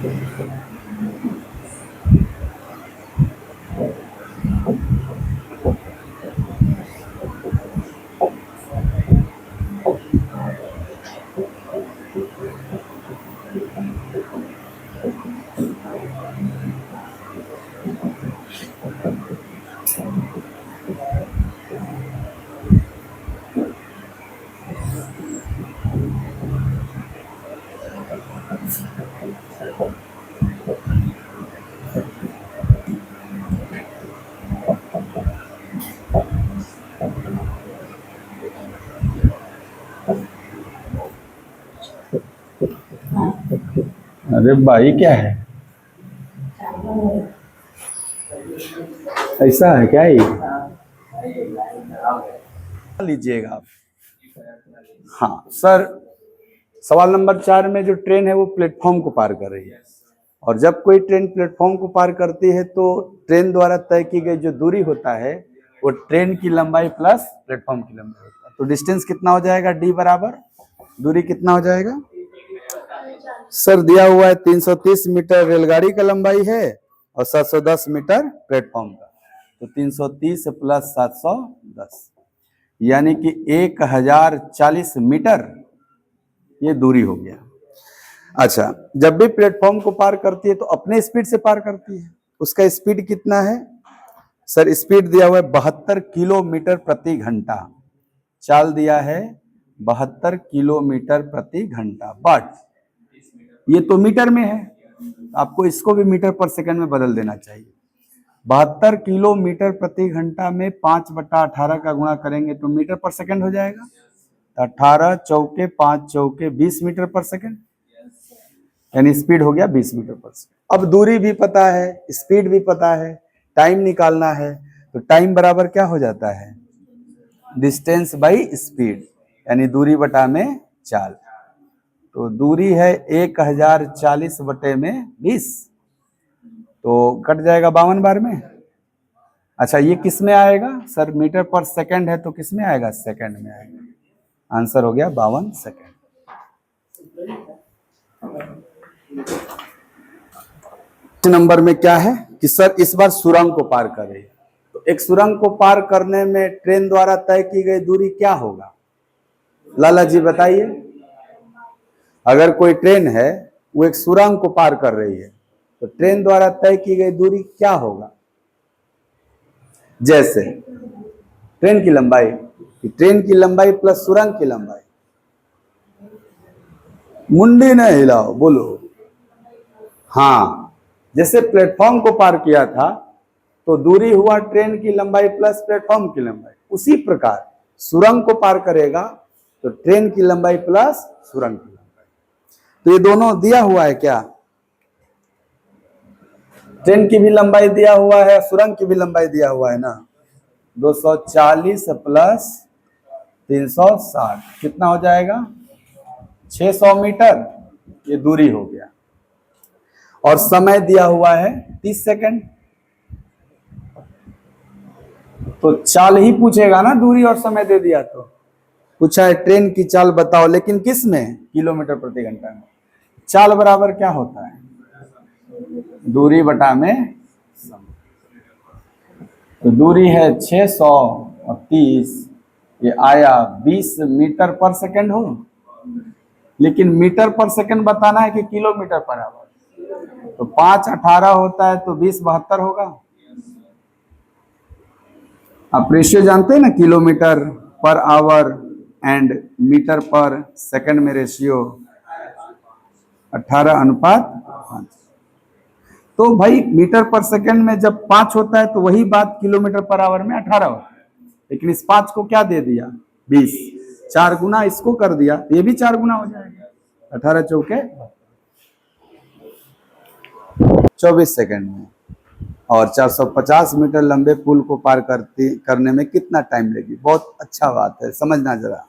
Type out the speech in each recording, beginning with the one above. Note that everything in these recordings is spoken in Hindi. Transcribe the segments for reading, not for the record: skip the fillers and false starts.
अरे भाई क्या है, ऐसा है क्या? ये लीजिएगा आप। हाँ सर, सवाल नंबर 4 में जो ट्रेन है वो प्लेटफॉर्म को पार कर रही है, और जब कोई ट्रेन प्लेटफॉर्म को पार करती है तो ट्रेन द्वारा तय की गई जो दूरी होता है वो ट्रेन की लंबाई प्लस प्लेटफॉर्म की लंबाई होता है। तो डिस्टेंस कितना हो जाएगा? डी बराबर दूरी कितना हो जाएगा? सर दिया हुआ है 330 मीटर रेलगाड़ी का लंबाई है और 710 मीटर प्लेटफॉर्म का, तो 330 प्लस 710 यानी कि 1040 मीटर ये दूरी हो गया। अच्छा, जब भी प्लेटफॉर्म को पार करती है तो अपने स्पीड से पार करती है। उसका स्पीड कितना है? सर स्पीड दिया हुआ है 72 किलोमीटर प्रति घंटा। चाल दिया है 72 किलोमीटर प्रति घंटा, बट ये तो मीटर में है, आपको इसको भी मीटर पर सेकंड में बदल देना चाहिए। 72 किलोमीटर प्रति घंटा में 5/18 का गुणा करेंगे तो मीटर पर सेकंड हो जाएगा। 18 चौके 5 चौके 20 मीटर पर सेकंड, यानी स्पीड हो गया 20 मीटर पर सेकंड। अब दूरी भी पता है, स्पीड भी पता है, टाइम निकालना है, तो टाइम बराबर क्या हो जाता है? डिस्टेंस बाई स्पीड, यानी दूरी बटा में चाल। तो दूरी है 1040 बटे में 20, तो कट जाएगा 52 बार में। अच्छा ये किस में आएगा? सर मीटर पर सेकंड है तो किस में आएगा? सेकंड में आएगा। आंसर हो गया 52 सेकंड। नंबर में क्या है कि सर इस बार सुरंग को पार कर रही है, तो एक सुरंग को पार करने में ट्रेन द्वारा तय की गई दूरी क्या होगा? लाला जी बताइए। अगर कोई ट्रेन है वो एक सुरंग को पार कर रही है तो ट्रेन द्वारा तय की गई दूरी क्या होगा? जैसे ट्रेन की लंबाई प्लस सुरंग की लंबाई। मुंडी न हिलाओ, बोलो। हाँ, जैसे प्लेटफॉर्म को पार किया था तो दूरी हुआ ट्रेन की लंबाई प्लस प्लेटफॉर्म की लंबाई, उसी प्रकार सुरंग को पार करेगा तो ट्रेन की लंबाई प्लस सुरंग की लंबाई। तो ये दोनों दिया हुआ है क्या? ट्रेन की भी लंबाई दिया हुआ है, सुरंग की भी लंबाई दिया हुआ है ना। 240 प्लस 360 कितना हो जाएगा? 600 मीटर ये दूरी हो गया, और समय दिया हुआ है 30 सेकंड। तो चाल ही पूछेगा ना, दूरी और समय दे दिया तो। पूछा है ट्रेन की चाल बताओ, लेकिन किस में? किलोमीटर प्रति घंटा में। चाल बराबर क्या होता है? दूरी बटा में समय। तो दूरी है 600 और 30, ये आया 20 मीटर पर सेकंड हो, लेकिन मीटर पर सेकंड बताना है कि किलोमीटर पर आवर। तो 5/18 होता है तो 20/72 होगा। आप रेशियो जानते हैं ना, kilometre per hour and metre per second में रेशियो 18:5। तो भाई मीटर पर सेकंड में जब 5 होता है तो वही बात किलोमीटर पर आवर में 18 होता है, लेकिन इस 5 को क्या दे दिया? 20। 4 गुना इसको कर दिया, ये भी 4 गुना हो जाएगा। 18 चौके 24 सेकंड में। और 450 मीटर लंबे पुल को पार करने में कितना टाइम लेगी? बहुत अच्छा बात है, समझना जरा।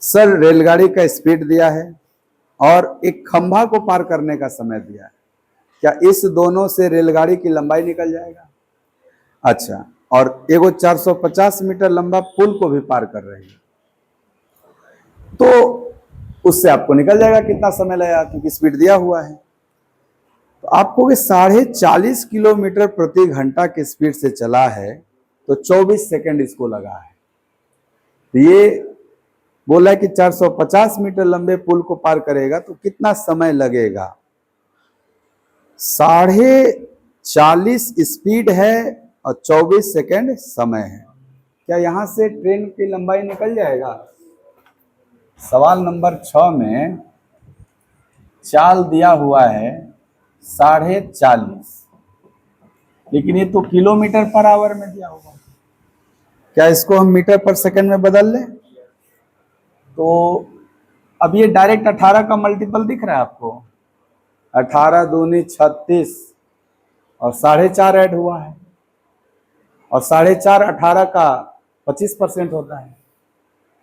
सर रेलगाड़ी का स्पीड दिया है और एक खंभा को पार करने का समय दिया है, क्या इस दोनों से रेलगाड़ी की लंबाई निकल जाएगा? अच्छा, और एगो 450 मीटर लंबा पुल को भी पार कर रही है, तो उससे आपको निकल जाएगा कितना समय लगेगा, क्योंकि स्पीड दिया हुआ है। आपको कि 40.5 किलोमीटर प्रति घंटा की स्पीड से चला है तो 24 सेकंड इसको लगा है। तो ये बोला कि 450 मीटर लंबे पुल को पार करेगा तो कितना समय लगेगा। 40.5 स्पीड है और 24 सेकंड समय है। क्या यहां से ट्रेन की लंबाई निकल जाएगा? सवाल नंबर 6 में चाल दिया हुआ है 40.5, लेकिन ये तो किलोमीटर पर आवर में दिया होगा। क्या इसको हम मीटर पर सेकंड में बदल लें? तो अब ये डायरेक्ट 18 का मल्टीपल दिख रहा है आपको, 18 दूनी 36 और 4.5 ऐड हुआ है, और 4.5 18 का 25% होता है।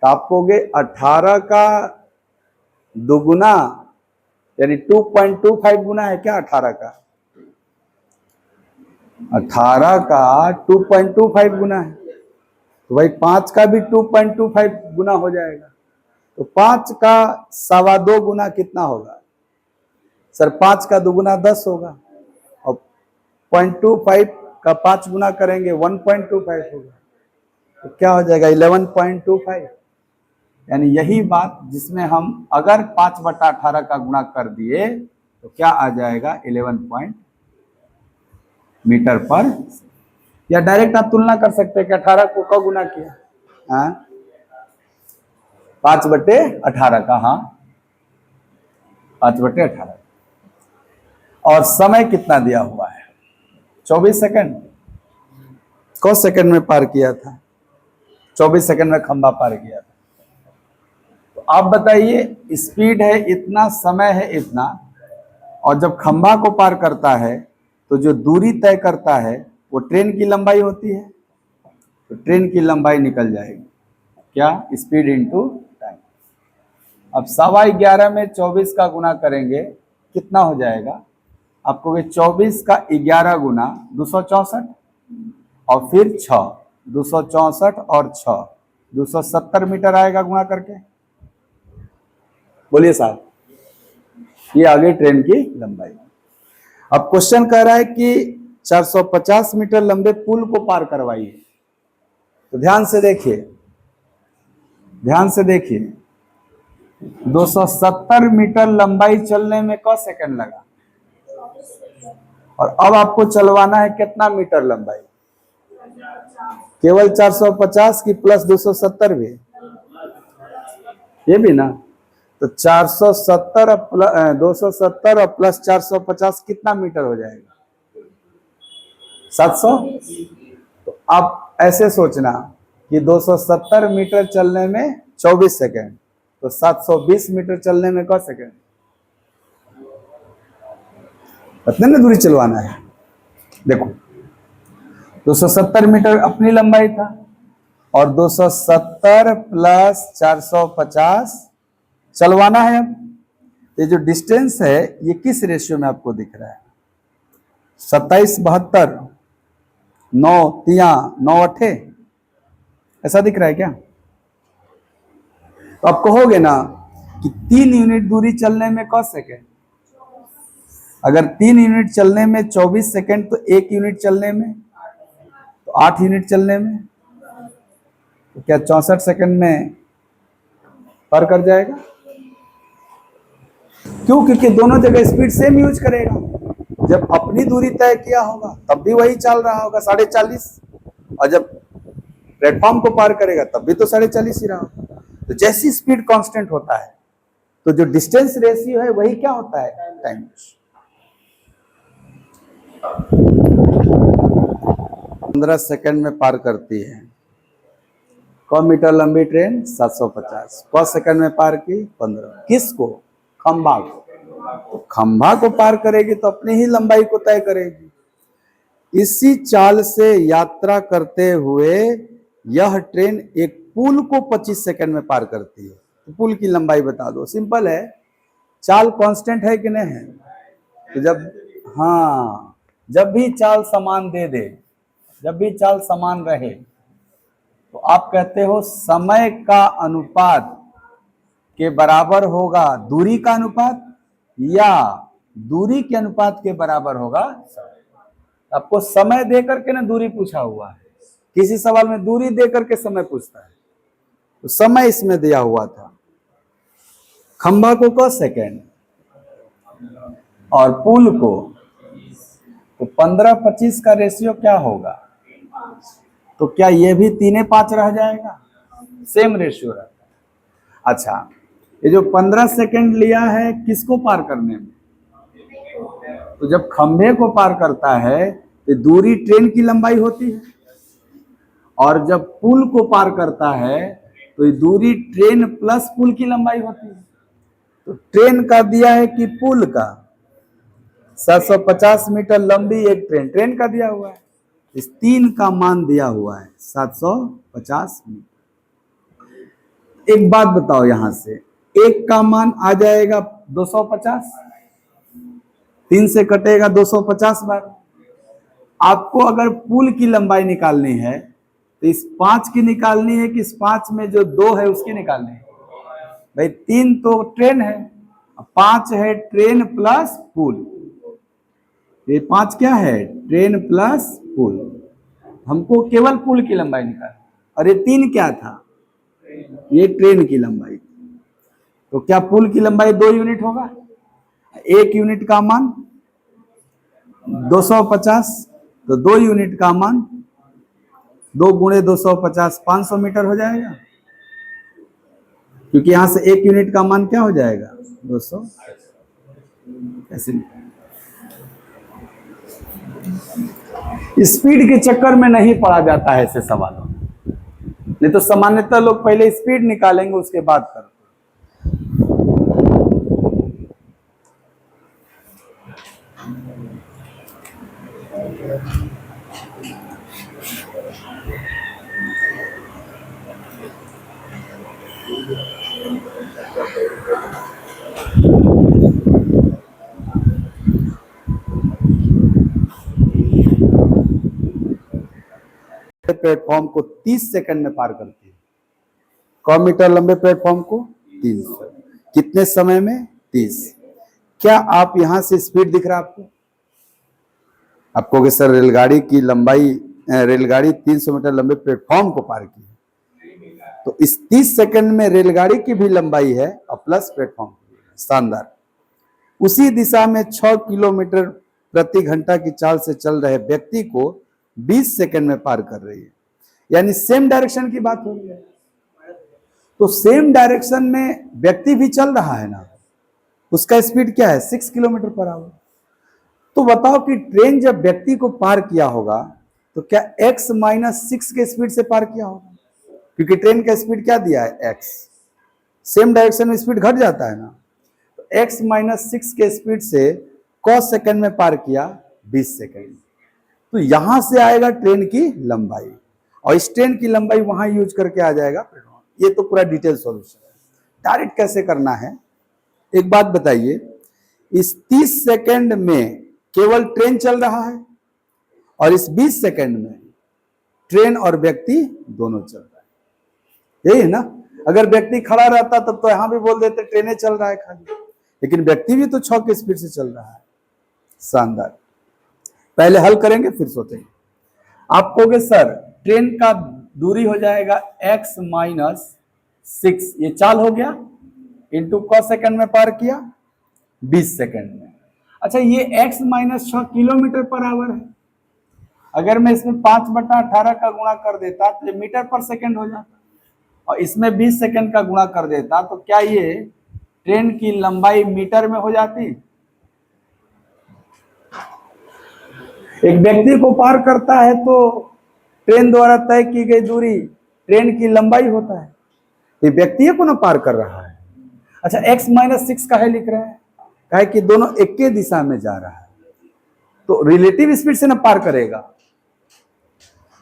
तो आप कहोगे 18 का दोगुना यानी 2.25 गुना है क्या 18 का? 18 का 2.25 गुना है, तो भाई 5 का भी 2.25 गुना हो जाएगा। तो 5 का 2.25 गुना कितना होगा? सर 5 का दोगुना 10 होगा, और 0.25 का 5 गुना करेंगे 1.25 होगा, तो क्या हो जाएगा 11.25। यानी यही बात जिसमें हम अगर 5/18 का गुणा कर दिए तो क्या आ जाएगा 11 मीटर पर। या डायरेक्ट आप तुलना कर सकते हैं कि 18 को कब गुना किया, हाँ 5/18 का, हाँ 5/18। और समय कितना दिया हुआ है 24 सेकंड। कौन सेकंड में पार किया था? 24 सेकंड में खंबा पार किया था। तो आप बताइए, स्पीड है इतना, समय है इतना, और जब खंबा को पार करता है तो जो दूरी तय करता है वो ट्रेन की लंबाई होती है, तो ट्रेन की लंबाई निकल जाएगी क्या? Speed into time. अब 11:15 में 24 का गुना करेंगे कितना हो जाएगा? आपको 24 का 11 गुना 264, और फिर 6, 264 और 6 270 मीटर आएगा गुणा करके। बोलिए साहब, ये आगे ट्रेन की लंबाई। अब क्वेश्चन कह रहा है कि 450 मीटर लंबे पुल को पार करवाइए। तो ध्यान से देखिए, ध्यान से देखिए, 270 मीटर लंबाई चलने में क सेकंड लगा, और अब आपको चलवाना है कितना मीटर लंबाई? केवल 450 की प्लस 270 भी, ये भी ना। तो 470 270 और प्लस 450 कितना मीटर हो जाएगा? 700। तो आप ऐसे सोचना कि 270 मीटर चलने में 24 सेकंड, तो 720 मीटर चलने में क सेकंड? कितने में दूरी चलवाना है? देखो 270 मीटर अपनी लंबाई था, और 270 प्लस 450 चलवाना है। अब ये जो डिस्टेंस है ये किस रेशियो में आपको दिख रहा है? 27/72, 9×3=9/8, ऐसा दिख रहा है क्या? तो आप कहोगे ना कि 3 यूनिट दूरी चलने में क सेकंड? अगर 3 यूनिट चलने में 24 सेकंड, तो 1 यूनिट चलने में, तो 8 यूनिट चलने में, तो क्या 64 सेकंड में पार कर जाएगा? क्यों? क्योंकि दोनों जगह स्पीड सेम यूज करेगा। जब अपनी दूरी तय किया होगा तब भी वही चल रहा होगा 40.5, और जब प्लेटफॉर्म को पार करेगा तब भी तो 40.5 ही रहा होगा। तो जैसी स्पीड कांस्टेंट होता है तो जो डिस्टेंस रेशियो है वही क्या होता है? टाइम। 15 सेकंड में पार करती है। क मीटर लंबी ट्रेन? 750। क सेकंड में पार की? 15। किसको? खंभा को। तो खंभा को पार करेगी तो अपनी ही लंबाई को तय करेगी। इसी चाल से यात्रा करते हुए यह ट्रेन एक पुल को 25 सेकंड में पार करती है। तो पुल की लंबाई बता दो। सिंपल है, चाल कांस्टेंट है कि नहीं है? तो जब भी चाल समान दे दे, जब भी चाल समान रहे, तो आप कहते हो समय का अनुपात के बराबर होगा दूरी का अनुपात, या दूरी के अनुपात के बराबर होगा। आपको समय दे करके ना दूरी पूछा हुआ है, किसी सवाल में दूरी दे करके समय पूछता है, तो समय इसमें दिया हुआ था। खंभा को क सेकेंड और पुल को, तो 15-25 का रेशियो क्या होगा? तो क्या ये भी 3:5 रह जाएगा? सेम रेशियो रहता है। अच्छा, ये जो 15 सेकेंड लिया है किसको पार करने में? तो जब खंभे को पार करता है तो दूरी ट्रेन की लंबाई होती है, और जब पुल को पार करता है तो ये दूरी ट्रेन प्लस पुल की लंबाई होती है। तो ट्रेन का दिया है कि पुल का? 750 मीटर लंबी एक ट्रेन का दिया हुआ है। इस 3 का मान दिया हुआ है 750 मीटर। एक बात बताओ, यहां से एक का मान आ जाएगा 250, 3 से कटेगा 250 बार। आपको अगर पुल की लंबाई निकालनी है तो इस 5 की निकालनी है कि इस 5 में जो 2 है उसकी निकालनी है? भाई 3 तो ट्रेन है, 5 है ट्रेन प्लस पुल। ये 5 क्या है? ट्रेन प्लस पुल। हमको केवल पुल की लंबाई निकालनी, और ये 3 क्या था? ये ट्रेन की लंबाई। तो क्या पुल की लंबाई 2 यूनिट होगा? 1 यूनिट का मान 250, तो 2 यूनिट का मान 2 गुणे 250 500 मीटर हो जाएगा, क्योंकि यहां से 1 यूनिट का मान क्या हो जाएगा? 200। ऐसे स्पीड के चक्कर में नहीं पड़ा जाता है ऐसे सवालों में, नहीं तो सामान्यतः लोग पहले स्पीड निकालेंगे उसके बाद करते। प्लेटफॉर्म को 30 सेकंड में पार करती है। 100 मीटर लंबे प्लेटफॉर्म को 300, कितने समय में? 30। क्या आप यहां से स्पीड दिख रहा है आपको? आप कहोगे सर रेलगाड़ी की लंबाई, रेलगाड़ी 300 मीटर लंबे प्लेटफॉर्म को पार की है, तो इस 30 सेकंड में रेलगाड़ी की भी लंबाई है और प्लस प्लेटफॉर्म की। शानदार। उसी दिशा में 6 किलोमीटर प्रति घंटा की चाल से चल रहे व्यक्ति को 20 सेकंड में पार कर रही है, यानी सेम डायरेक्शन की बात हो रही है। तो सेम डायरेक्शन में व्यक्ति भी चल रहा है ना, उसका स्पीड क्या है? 6 किलोमीटर पर आवर। तो बताओ कि ट्रेन जब व्यक्ति को पार किया होगा तो क्या x - 6 के स्पीड से पार किया होगा? क्योंकि ट्रेन का स्पीड क्या दिया है? x। सेम डायरेक्शन में स्पीड घट जाता है ना, तो x - 6 के स्पीड से क सेकंड में पार किया 20 सेकंड। तो यहां से आएगा ट्रेन की लंबाई, और इस ट्रेन की लंबाई वहां यूज करके आ जाएगा। ये तो पूरा डिटेल सॉल्यूशन है। डायरेक्ट कैसे करना है? एक बात बताइए, इस 30 सेकंड में केवल ट्रेन चल रहा है, और इस 20 सेकंड में ट्रेन और व्यक्ति दोनों चल रहा है। यही है ना? अगर व्यक्ति खड़ा रहता तब तो यहां भी बोल देते ट्रेनें चल रहा है खाली, लेकिन व्यक्ति भी तो 6 की स्पीड से चल रहा है। शानदार। पहले हल करेंगे फिर सोचेंगे। आप कहोगे सर ट्रेन का दूरी हो जाएगा x - 6, ये चाल हो गया, इंटू क सेकंड में पार किया 20 सेकंड में। अच्छा, ये x - 6 किलोमीटर पर आवर है। अगर मैं इसमें 5/18 का गुणा कर देता तो ये मीटर पर सेकंड हो जाता, और इसमें 20 सेकंड का गुणा कर देता तो क्या ये ट्रेन की लंबाई मीटर में हो जाती? एक व्यक्ति को पार करता है तो ट्रेन द्वारा तय की गई दूरी ट्रेन की लंबाई होता है, ये व्यक्ति को ना पार कर रहा है। अच्छा, x - 6 का है लिख रहे हैं, कहे कि दोनों एक ही दिशा में जा रहा है, तो रिलेटिव स्पीड से ना पार करेगा।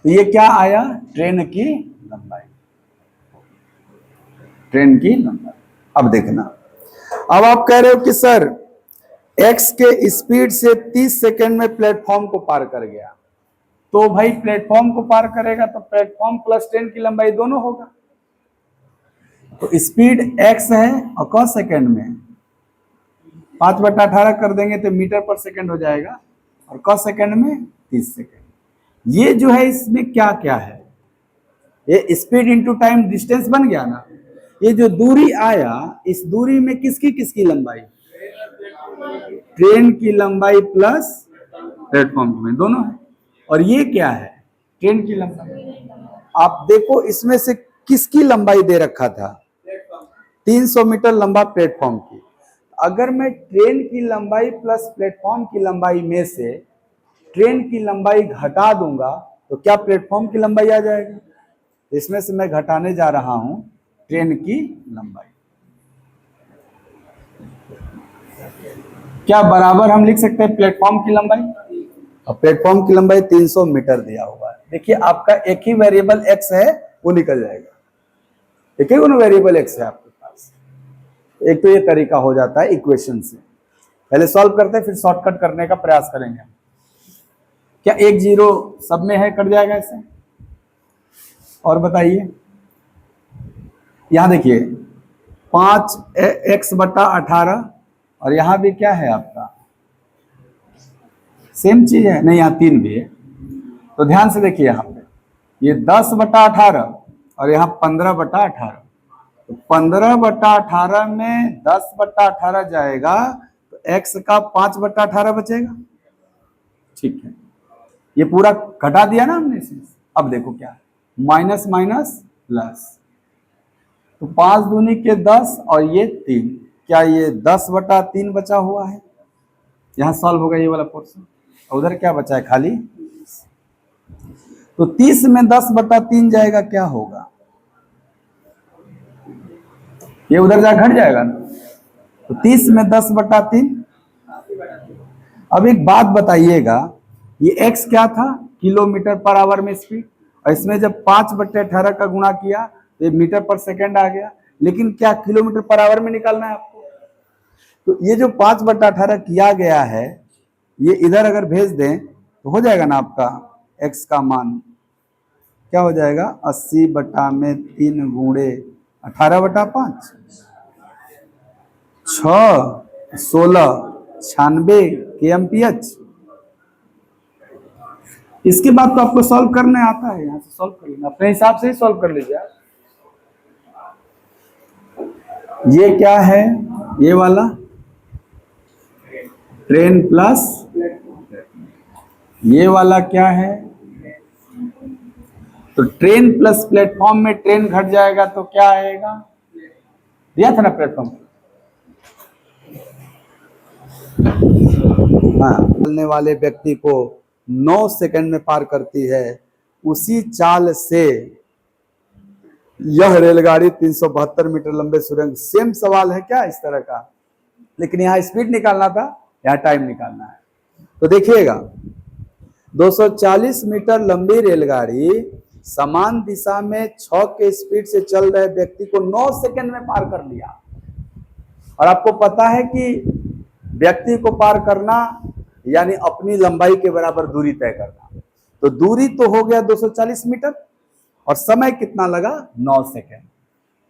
तो ये क्या आया? ट्रेन की लंबाई। ट्रेन की लंबाई। अब देखना, अब आप कह रहे हो कि सर x के स्पीड से 30 सेकंड में प्लेटफॉर्म को पार कर गया, तो भाई प्लेटफॉर्म को पार करेगा तो प्लेटफॉर्म प्लस ट्रेन की लंबाई दोनों होगा। तो स्पीड x है और क सेकंड में 5/18 कर देंगे तो मीटर पर सेकंड हो जाएगा, और क सेकंड में 30 सेकंड। ये जो है इसमें क्या क्या है, ये स्पीड इंटू टाइम डिस्टेंस बन गया ना। ये जो दूरी आया, इस दूरी में किसकी किसकी लंबाई, ट्रेन की लंबाई प्लस प्लेटफॉर्म में दोनों है। और ये क्या है, ट्रेन की लंबाई। आप देखो इसमें से किसकी लंबाई दे रखा था, 300 मीटर लंबा प्लेटफॉर्म की। अगर मैं ट्रेन की लंबाई प्लस प्लेटफॉर्म की लंबाई में से ट्रेन की लंबाई घटा दूंगा तो क्या प्लेटफॉर्म की लंबाई आ जाएगी। इसमें से मैं घटाने जा रहा हूं ट्रेन की लंबाई। क्या बराबर हम लिख सकते हैं प्लेटफॉर्म की लंबाई, और प्लेटफॉर्म की लंबाई 300 मीटर दिया हुआ है। देखिए आपका एक ही वेरिएबल x है, वो निकल जाएगा। एक ही वेरिएबल x है आपके पास। एक तो ये तरीका हो जाता है इक्वेशन से। पहले सॉल्व करते हैं, फिर शॉर्टकट करने का प्रयास करेंगे। क्या 1 0 सब में है, कट जाएगा ऐसे। और बताइए, यहां देखिए 5x/18, और यहां भी क्या है आपका सेम चीज है, नहीं यहाँ 3 भी है। तो ध्यान से देखिए, यहाँ पे ये 10/18 और यहाँ 15/18। तो 15/18 में 10/18 जाएगा तो x का 5/18 बचेगा। ठीक है, ये पूरा घटा दिया ना हमने इसमें। अब देखो क्या है, माइनस माइनस प्लस, तो 5 दूनी के 10 और ये 3, क्या ये 10/3 बचा हुआ है। यहां सॉल्व होगा ये वाला पोर्शन, उधर क्या बचा है खाली। तो 30 में 10/3 जाएगा, क्या होगा, ये उधर जा घट जाएगा ना। तो 30 में 10/3। अब एक बात बताइएगा, ये x क्या था, किलोमीटर पर आवर में स्पीड, और इसमें जब 5/18 का गुणा किया तो ये मीटर पर सेकंड आ गया। लेकिन क्या किलोमीटर पर आवर में निकालना है आपको। तो ये जो 5/18 किया गया है, ये इधर अगर भेज दें तो हो जाएगा ना आपका x का मान क्या हो जाएगा, 80/3 गुणे 18/5, 6 16 96 kmph। इसके बाद तो आपको सॉल्व करने आता है, यहां से सॉल्व कर लेना, अपने हिसाब से ही सॉल्व कर लीजिए। ये क्या है, ये वाला ट्रेन प्लस, ये वाला क्या है, तो ट्रेन प्लस प्लेटफॉर्म में ट्रेन घट जाएगा तो क्या आएगा, दिया था ना प्लेटफॉर्म। हाँ, चलने वाले व्यक्ति को 9 सेकंड में पार करती है, उसी चाल से यह रेलगाड़ी 372 मीटर लंबे सुरंग। सेम सवाल है क्या इस तरह का, लेकिन यहाँ स्पीड निकालना था, यहाँ टाइम निकालना है। तो देखिएगा 240 मीटर लंबी रेलगाड़ी समान दिशा में 6 के स्पीड से चल रहे व्यक्ति को 9 सेकंड में पार कर लिया। और आपको पता है कि व्यक्ति को पार करना यानी अपनी लंबाई के बराबर दूरी तय करना। तो दूरी तो हो गया 240 मीटर, और समय कितना लगा, 9 सेकंड।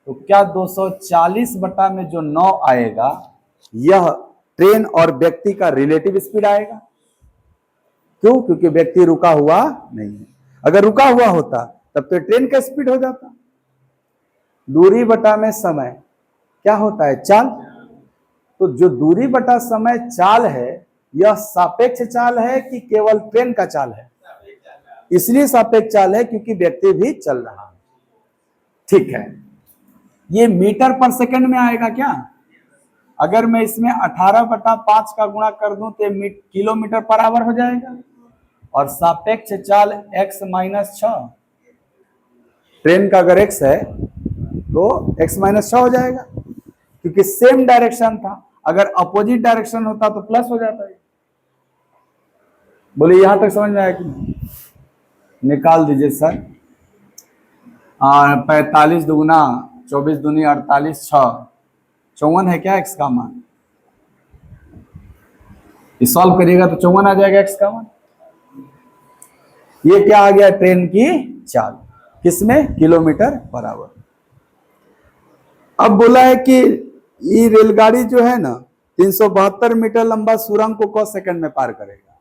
तो क्या 240 बटा में जो 9 आएगा, यह ट्रेन और व्यक्ति का रिलेटिव स्पीड आएगा। क्यों, क्योंकि व्यक्ति रुका हुआ नहीं है। अगर रुका हुआ होता तब तो ट्रेन का स्पीड हो जाता। दूरी बटा में समय क्या होता है, चाल। तो जो दूरी बटा समय चाल है, यह सापेक्ष चाल है कि केवल ट्रेन का चाल है। इसलिए सापेक्ष चाल है क्योंकि व्यक्ति भी चल रहा है। ठीक है, ये मीटर पर सेकंड में आएगा क्या। अगर मैं इसमें 18/5 का गुणा कर दूं तो किलोमीटर पर आवर हो जाएगा, और सापेक्ष चाल x - 6, ट्रेन का अगर x है तो x - 6 हो जाएगा, क्योंकि सेम डायरेक्शन था। अगर अपोजिट डायरेक्शन होता तो प्लस हो जाता है। बोलिए यहां तक समझ में आया कि नहीं? निकाल दीजिए सर। 45 दुगुना 24 दूनी 48, 6 54 है क्या x का मान। ये सॉल्व करिएगा तो 54 आ जाएगा x का मान। ये क्या आ गया, ट्रेन की चाल, किसमें, किलोमीटर पर आवर। अब बोला है कि ये रेलगाड़ी जो है ना, 372 मीटर लंबा सुरंग को क सेकंड में पार करेगा।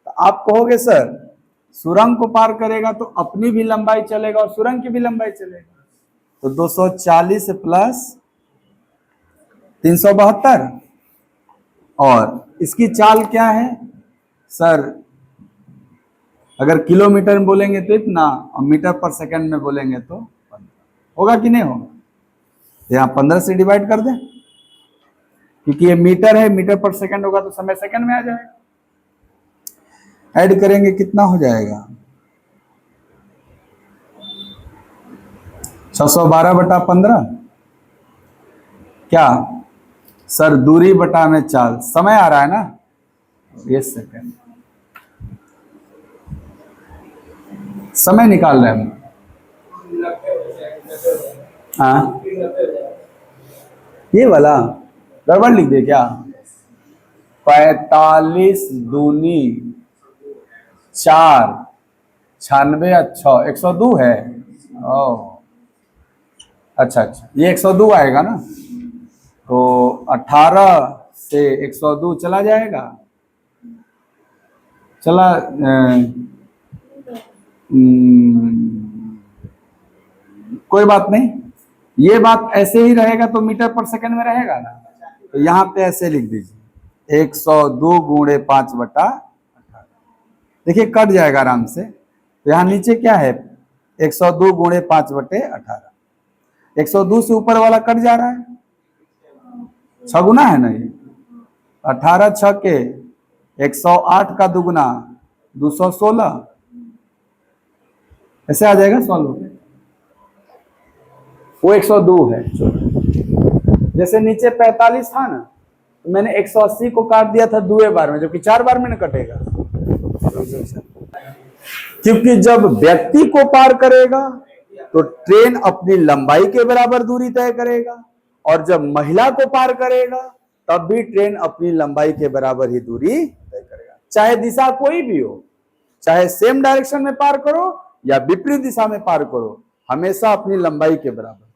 तो आप कहोगे सर सुरंग को पार करेगा तो अपनी भी लंबाई चलेगा और सुरंग की भी लंबाई चलेगा, तो 240 प्लस 372, और इसकी चाल क्या है सर, अगर किलोमीटर में बोलेंगे तो इतना, और मीटर पर सेकंड में बोलेंगे तो 15। होगा कि नहीं होगा? यहाँ 15 से डिवाइड कर दें, क्योंकि ये मीटर है, मीटर पर सेकंड होगा तो समय सेकंड में आ जाएगा। ऐड करेंगे कितना हो जाएगा, 612/15। क्या सर दूरी बटा में चाल, समय आ रहा है ना, ये सेकंड, समय निकाल रहे हैं हम। ये वाला गड़बड़ लिख दे क्या, 45 दूनी 4, 96 अच्छा 102 है। ओह अच्छा, ये 102 आएगा ना, तो 18 से 102 चला जाएगा, चला कोई बात नहीं, ये बात ऐसे ही रहेगा तो मीटर पर सेकंड में रहेगा ना, तो यहाँ पे ऐसे लिख दीजिए 102 गुणे 5/18। देखिए कट जाएगा आराम से, तो यहाँ नीचे क्या है 102 गुणे 5/18, 102 से ऊपर वाला कट जा रहा है, 6 गुना है ना ये, 18 6 के 108 का दुगुना 216, ऐसे आ जाएगा सॉल्व हो गया। वो 102 है, जैसे नीचे 45 था ना, तो मैंने 180 को काट दिया था 2 बार में, जबकि 4 बार में न कटेगा, क्योंकि जब व्यक्ति को पार करेगा तो ट्रेन अपनी लंबाई के बराबर दूरी तय करेगा, और जब महिला को पार करेगा तब भी ट्रेन अपनी लंबाई के बराबर ही दूरी तय करेगा, चाहे दिशा कोई भी हो, चाहे सेम डायरेक्शन में पार करो या विपरीत दिशा में पार करो, हमेशा अपनी लंबाई के बराबर।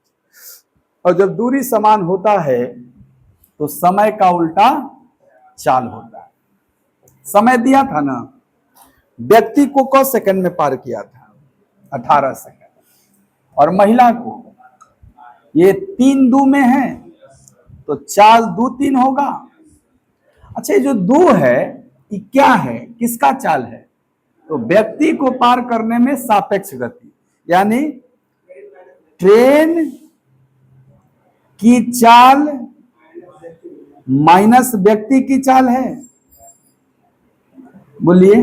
और जब दूरी समान होता है तो समय का उल्टा चाल होता है। समय दिया था ना, व्यक्ति को क सेकंड में पार किया था 18 सेकंड, और महिला को ये 3 2 में है तो चाल 2 3 होगा। अच्छा ये जो 2 है ये क्या है, किसका चाल है, तो व्यक्ति को पार करने में सापेक्ष गति, यानी ट्रेन की चाल माइनस व्यक्ति की चाल है। बोलिए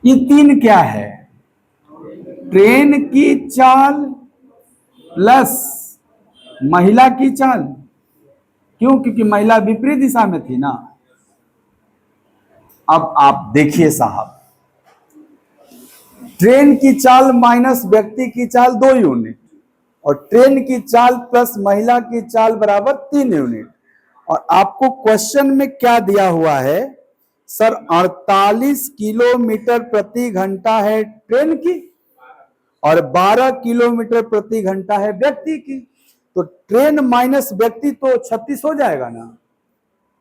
ये 3 क्या है, ट्रेन की चाल प्लस महिला की चाल, क्यों, क्योंकि महिला विपरीत दिशा में थी ना। अब आप देखिए साहब, ट्रेन की चाल माइनस व्यक्ति की चाल 2 यूनिट, और ट्रेन की चाल प्लस महिला की चाल बराबर 3 यूनिट। और आपको क्वेश्चन में क्या दिया हुआ है सर, 48 किलोमीटर प्रति घंटा है ट्रेन की और 12 किलोमीटर प्रति घंटा है व्यक्ति की, तो ट्रेन माइनस व्यक्ति तो 36 हो जाएगा ना।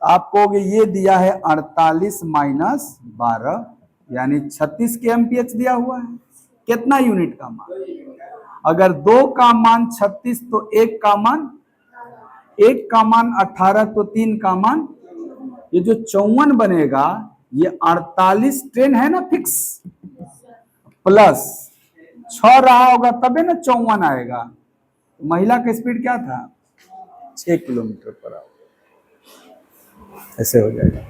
आप कहोगे ये दिया है 48 माइनस 12 यानी 36 kmph दिया हुआ है, कितना यूनिट का मान, अगर 2 का मान 36 तो 1 का मान 18 तो 3 का मान, ये जो 54 बनेगा ये 48 ट्रेन है ना फिक्स, प्लस 6 रहा होगा तबे ना 54 आएगा। महिला का स्पीड क्या था 6 किलोमीटर पर आवर, ऐसे हो जाएगा।